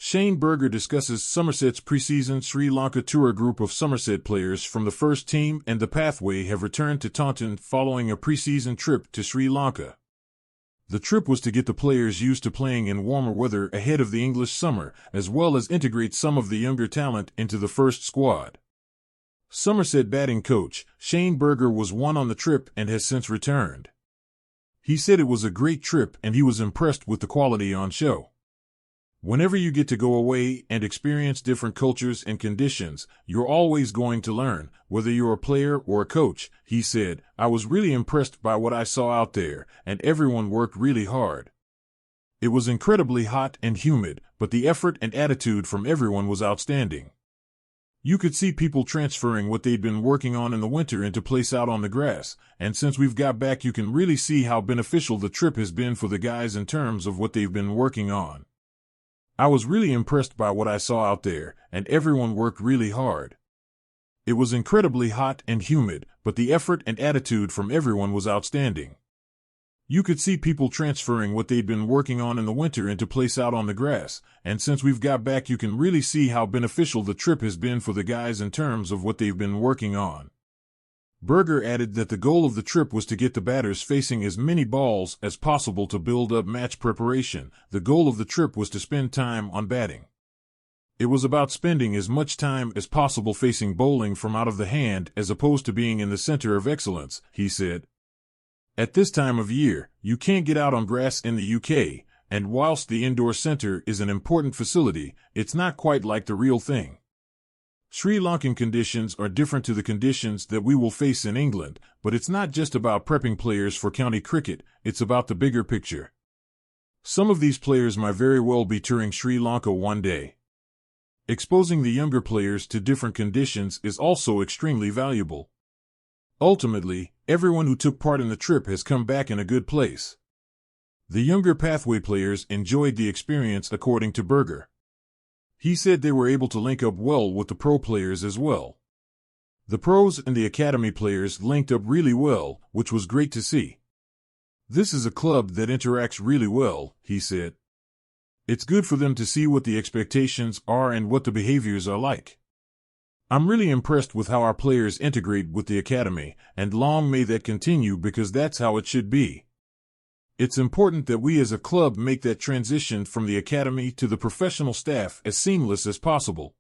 Shane Berger discusses Somerset's preseason Sri Lanka tour. A group of Somerset players from the first team and the pathway have returned to Taunton following a preseason trip to Sri Lanka. The trip was to get the players used to playing in warmer weather ahead of the English summer, as well as integrate some of the younger talent into the first squad. Somerset batting coach Shane Berger was one on the trip and has since returned. He said it was a great trip and he was impressed with the quality on show. Whenever you get to go away and experience different cultures and conditions, you're always going to learn, whether you're a player or a coach, he said. I was really impressed by what I saw out there, and everyone worked really hard. It was incredibly hot and humid, but the effort and attitude from everyone was outstanding. You could see people transferring what they'd been working on in the winter into place out on the grass, and since we've got back you can really see how beneficial the trip has been for the guys in terms of what they've been working on. I was really impressed by what I saw out there, and everyone worked really hard. It was incredibly hot and humid, but the effort and attitude from everyone was outstanding. You could see people transferring what they'd been working on in the winter into place out on the grass, and since we've got back you can really see how beneficial the trip has been for the guys in terms of what they've been working on. Berger added that the goal of the trip was to get the batters facing as many balls as possible to build up match preparation. The goal of the trip was to spend time on batting. It was about spending as much time as possible facing bowling from out of the hand as opposed to being in the center of excellence, he said. At this time of year, you can't get out on grass in the UK, and whilst the indoor center is an important facility, it's not quite like the real thing. Sri Lankan conditions are different to the conditions that we will face in England, but it's not just about prepping players for county cricket, it's about the bigger picture. Some of these players might very well be touring Sri Lanka one day. Exposing the younger players to different conditions is also extremely valuable. Ultimately, everyone who took part in the trip has come back in a good place. The younger pathway players enjoyed the experience, according to Berger. He said they were able to link up well with the pro players as well. The pros and the academy players linked up really well, which was great to see. This is a club that interacts really well, he said. It's good for them to see what the expectations are and what the behaviors are like. I'm really impressed with how our players integrate with the academy, and long may that continue because that's how it should be. It's important that we as a club make that transition from the academy to the professional staff as seamless as possible.